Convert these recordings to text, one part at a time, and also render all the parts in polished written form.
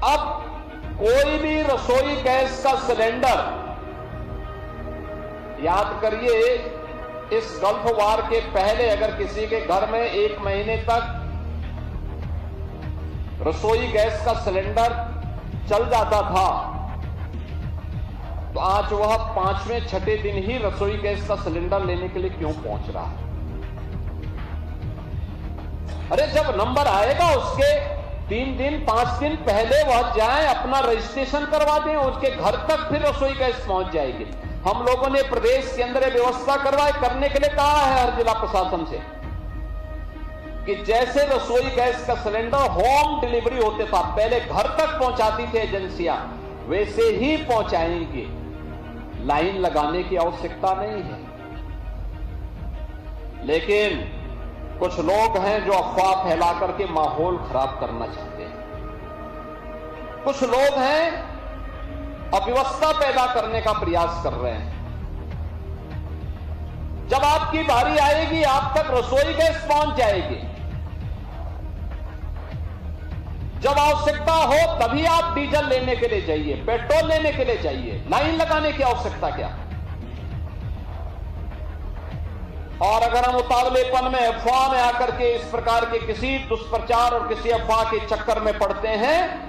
अब कोई भी रसोई गैस का सिलेंडर, याद करिए, इस गल्फ वार के पहले अगर किसी के घर में 1 महीने तक रसोई गैस का सिलेंडर चल जाता था, तो आज वह 5वें 6ठे दिन ही रसोई गैस का सिलेंडर लेने के लिए क्यों पहुंच रहा है? अरे जब नंबर आएगा उसके 3 दिन 5 दिन पहले वह जाए, अपना रजिस्ट्रेशन करवा दें, उसके घर तक फिर रसोई गैस पहुंच जाएगी। हम लोगों ने प्रदेश के अंदर व्यवस्था करने के लिए कहा है हर जिला प्रशासन से कि जैसे रसोई गैस का सिलेंडर होम डिलीवरी होते था, पहले घर तक पहुंचाती थी एजेंसियां, वैसे ही पहुंचाएंगे। लाइन लगाने की आवश्यकता नहीं है। लेकिन कुछ लोग हैं जो अफवाह फैला करके माहौल खराब करना चाहते हैं। कुछ लोग हैं अव्यवस्था पैदा करने का प्रयास कर रहे हैं। जब आपकी बारी आएगी, आप तक रसोई गैस पहुंच जाएगी। जब आवश्यकता हो तभी आप डीजल लेने के लिए जाइए, पेट्रोल लेने के लिए जाइए। लाइन लगाने की आवश्यकता क्या? और अगर हम उतावलेपन में, अफवाह में आकर के इस प्रकार के किसी दुष्प्रचार और किसी अफवाह के चक्कर में पड़ते हैं,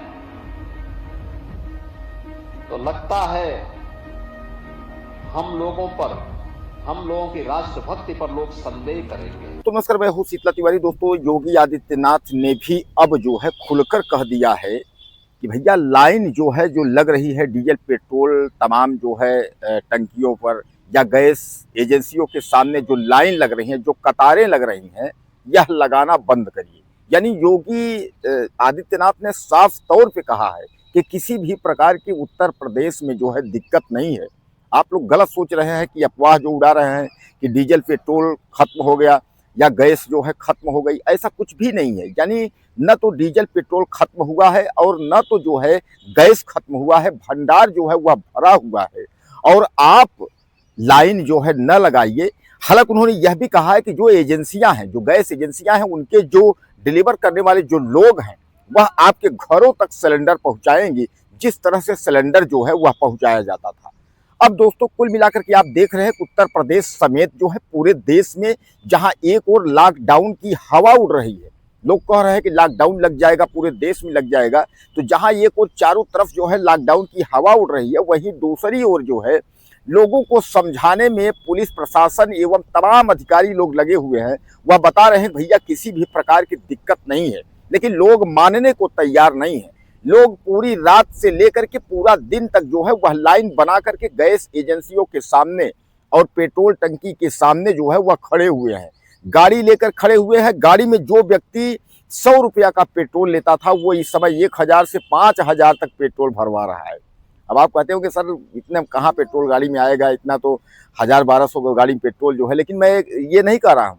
तो लगता है हम लोगों की राष्ट्रभक्ति पर लोग संदेह करेंगे। तो नमस्कार, मैं हूँ शीतला तिवारी। दोस्तों, योगी आदित्यनाथ ने भी अब जो है खुलकर कह दिया है कि भैया लाइन जो है, जो लग रही है डीजल पेट्रोल तमाम जो है टंकियों पर या गैस एजेंसियों के सामने जो लाइन लग रही है, जो कतारें लग रही हैं, यह लगाना बंद करिए। यानी योगी आदित्यनाथ ने साफ तौर पे कहा है कि किसी भी प्रकार की उत्तर प्रदेश में जो है दिक्कत नहीं है। आप लोग गलत सोच रहे हैं कि अफवाह जो उड़ा रहे हैं कि डीजल पेट्रोल खत्म हो गया या गैस जो है खत्म हो गई, ऐसा कुछ भी नहीं है। यानी न तो डीजल पेट्रोल खत्म हुआ है और न तो जो है गैस खत्म हुआ है। भंडार जो है वह भरा हुआ है और आप लाइन जो है न लगाइए। हालांकि उन्होंने यह भी कहा है कि जो एजेंसियां हैं, जो गैस एजेंसियां हैं, उनके जो डिलीवर करने वाले जो लोग हैं, वह आपके घरों तक सिलेंडर पहुंचाएंगे, जिस तरह से सिलेंडर जो है वह पहुंचाया जाता था। अब दोस्तों, कुल मिलाकर के आप देख रहे हैं कि उत्तर प्रदेश समेत जो है पूरे देश में, जहां एक और लॉकडाउन की हवा उड़ रही है, लोग कह रहे हैं कि लॉकडाउन लग जाएगा, पूरे देश में लग जाएगा, तो जहां एक और चारों तरफ जो है लॉकडाउन की हवा उड़ रही है, वहीं दूसरी ओर जो है लोगों को समझाने में पुलिस प्रशासन एवं तमाम अधिकारी लोग लगे हुए हैं। वह बता रहे हैं भैया किसी भी प्रकार की दिक्कत नहीं है, लेकिन लोग मानने को तैयार नहीं है। लोग पूरी रात से लेकर के पूरा दिन तक जो है वह लाइन बना करके गैस एजेंसियों के सामने और पेट्रोल टंकी के सामने जो है वह खड़े हुए हैं, गाड़ी लेकर खड़े हुए हैं। गाड़ी में जो व्यक्ति 100 रुपया का पेट्रोल लेता था, वो इस समय 1000 से 5000 तक पेट्रोल भरवा रहा है। अब आप कहते हो कि सर इतना कहाँ पेट्रोल गाड़ी में आएगा, इतना तो 1000-1200 का गाड़ी में पेट्रोल जो है। लेकिन मैं ये नहीं कह रहा हूँ,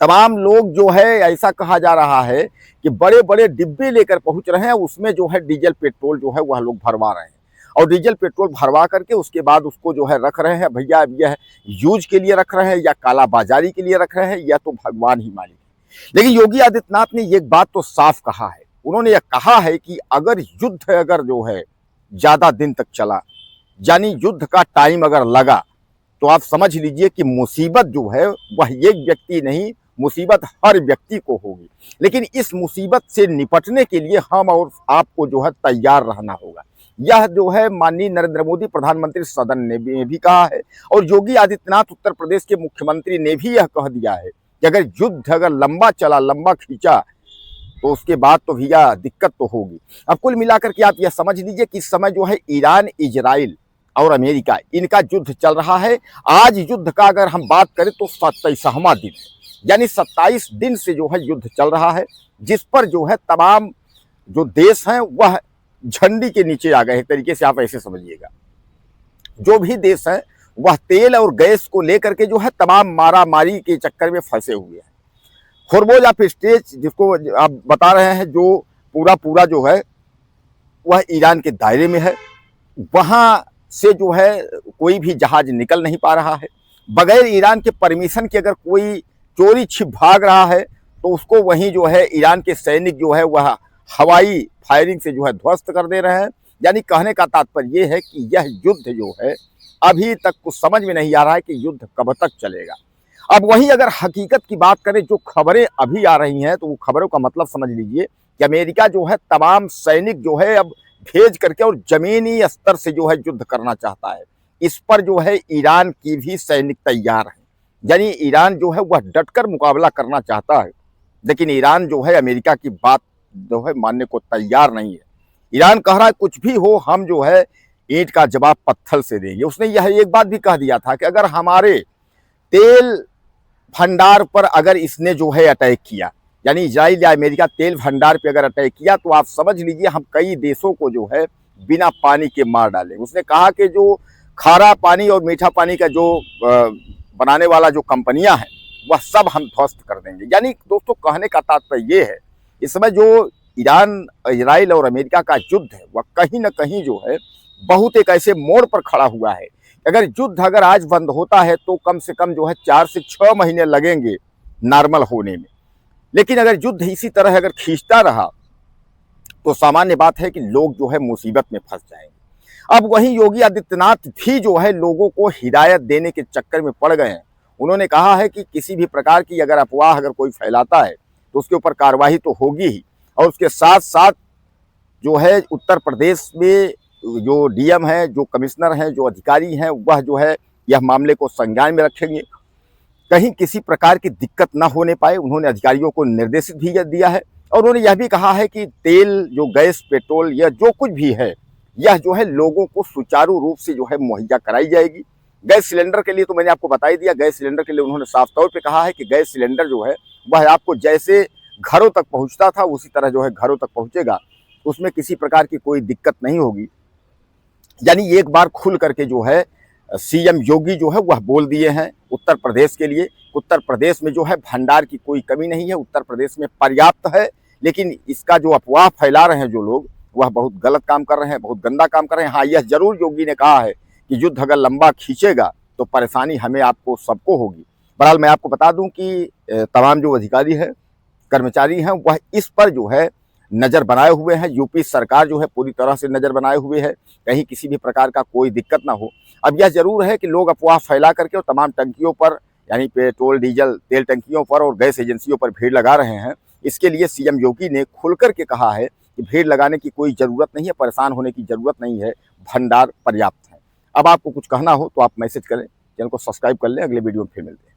तमाम लोग जो है, ऐसा कहा जा रहा है कि बड़े बड़े डिब्बे लेकर पहुंच रहे हैं, उसमें जो है डीजल पेट्रोल जो है वह लोग भरवा रहे हैं और डीजल पेट्रोल भरवा करके उसके बाद उसको जो है रख रहे हैं। भैया अब यह यूज के लिए रख रहे हैं या कालाबाजारी के लिए रख रहे हैं, या तो भगवान ही मालिक है। लेकिन योगी आदित्यनाथ ने एक बात तो साफ कहा है। उन्होंने यह कहा है कि अगर युद्ध अगर जो है ज्यादा दिन तक चला, यानी युद्ध का टाइम अगर लगा, तो आप समझ लीजिए कि मुसीबत जो है वह एक व्यक्ति नहीं, मुसीबत हर व्यक्ति को होगी। लेकिन इस मुसीबत से निपटने के लिए हम और आपको जो है तैयार रहना होगा। यह जो है माननीय नरेंद्र मोदी प्रधानमंत्री सदन ने भी कहा है और योगी आदित्यनाथ उत्तर प्रदेश के मुख्यमंत्री ने भी यह कह दिया है कि अगर युद्ध अगर लंबा चला, लंबा खींचा, तो उसके बाद तो भैया दिक्कत तो होगी। अब कुल मिलाकर के आप यह समझ लीजिए कि इस समय जो है ईरान, इजराइल और अमेरिका, इनका युद्ध चल रहा है। आज युद्ध का अगर हम बात करें तो 27वां दिन, यानी 27 दिन से जो है युद्ध चल रहा है, जिस पर जो है तमाम जो देश हैं वह झंडी के नीचे आ गए। एक तरीके से आप ऐसे समझिएगा, जो भी देश हैं वह तेल और गैस को लेकर के जो है तमाम मारामारी के चक्कर में फंसे हुए हैं। होर्मुज ऑफ स्ट्रेच जिसको आप बता रहे हैं, जो पूरा जो है वह ईरान के दायरे में है। वहां से जो है कोई भी जहाज निकल नहीं पा रहा है। बगैर ईरान के परमिशन के अगर कोई चोरी छिप भाग रहा है, तो उसको वहीं जो है ईरान के सैनिक जो है वह हवाई फायरिंग से जो है ध्वस्त कर दे रहे हैं। यानी कहने का तात्पर्य ये है कि यह युद्ध जो है अभी तक कुछ समझ में नहीं आ रहा है कि युद्ध कब तक चलेगा। अब वहीं अगर हकीकत की बात करें, जो खबरें अभी आ रही हैं, तो वो खबरों का मतलब समझ लीजिए कि अमेरिका जो है तमाम सैनिक जो है अब भेज करके और जमीनी स्तर से जो है युद्ध करना चाहता है। इस पर जो है ईरान की भी सैनिक तैयार है। यानी ईरान जो है वह डटकर मुकाबला करना चाहता है, लेकिन ईरान जो है अमेरिका की बात जो है मानने को तैयार नहीं है। ईरान कह रहा है कुछ भी हो, हम जो है ईंट का जवाब पत्थर से देंगे। उसने यह एक बात भी कह दिया था कि अगर हमारे तेल भंडार पर अगर इसने जो है अटैक किया, यानी इजराइल या अमेरिका तेल भंडार पे अगर अटैक किया, तो आप समझ लीजिए हम कई देशों को जो है बिना पानी के मार डालेंगे। उसने कहा कि जो खारा पानी और मीठा पानी का जो बनाने वाला जो कंपनियां हैं वह सब हम ध्वस्त कर देंगे। यानी दोस्तों कहने का तात्पर्य ये है, इस समय जो ईरान, इजराइल और अमेरिका का युद्ध है वह कहीं ना कहीं जो है बहुत एक ऐसे मोड़ पर खड़ा हुआ है। अगर युद्ध अगर आज बंद होता है तो कम से कम जो है 4 से 6 महीने लगेंगे नॉर्मल होने में। लेकिन अगर युद्ध इसी तरह अगर खींचता रहा तो सामान्य बात है कि लोग जो है मुसीबत में फंस जाएंगे। अब वहीं योगी आदित्यनाथ भी जो है लोगों को हिदायत देने के चक्कर में पड़ गए हैं। उन्होंने कहा है कि किसी भी प्रकार की अगर अफवाह अगर कोई फैलाता है तो उसके ऊपर कार्रवाई तो होगी ही, और उसके साथ साथ जो है उत्तर प्रदेश में जो डीएम है, जो कमिश्नर हैं, जो अधिकारी हैं, वह जो है यह मामले को संज्ञान में रखेंगे, कहीं किसी प्रकार की दिक्कत ना होने पाए। उन्होंने अधिकारियों को निर्देशित भी दिया है और उन्होंने यह भी कहा है कि तेल, जो गैस, पेट्रोल या जो कुछ भी है, यह जो है लोगों को सुचारू रूप से जो है मुहैया कराई जाएगी। गैस सिलेंडर के लिए तो मैंने आपको बता ही दिया। गैस सिलेंडर के लिए उन्होंने साफ तौर पे कहा है कि गैस सिलेंडर जो है वह आपको जैसे घरों तक पहुंचता था उसी तरह जो है घरों तक पहुंचेगा, उसमें किसी प्रकार की कोई दिक्कत नहीं होगी। यानी एक बार खुल करके जो है सीएम योगी जो है वह बोल दिए हैं उत्तर प्रदेश के लिए। उत्तर प्रदेश में जो है भंडार की कोई कमी नहीं है, उत्तर प्रदेश में पर्याप्त है। लेकिन इसका जो अफवाह फैला रहे हैं जो लोग, वह बहुत गलत काम कर रहे हैं, बहुत गंदा काम कर रहे हैं। हाँ, यह जरूर योगी ने कहा है कि युद्ध अगर लंबा खींचेगा तो परेशानी हमें आपको सबको होगी। बहरहाल मैं आपको बता दूं कि तमाम जो अधिकारी हैं, कर्मचारी हैं, वह इस पर जो है नज़र बनाए हुए हैं। यूपी सरकार जो है पूरी तरह से नज़र बनाए हुए है, कहीं किसी भी प्रकार का कोई दिक्कत ना हो। अब यह जरूर है कि लोग अफवाह फैला करके और तमाम टंकियों पर, यानी पेट्रोल, डीजल, तेल टंकियों पर और गैस एजेंसियों पर भीड़ लगा रहे हैं। इसके लिए सीएम योगी ने खुल कर के कहा है कि भीड़ लगाने की कोई ज़रूरत नहीं है, परेशान होने की ज़रूरत नहीं है, भंडार पर्याप्त है। अब आपको कुछ कहना हो तो आप मैसेज करें, चैनल को सब्सक्राइब कर लें। अगले वीडियो में फिर मिलते हैं।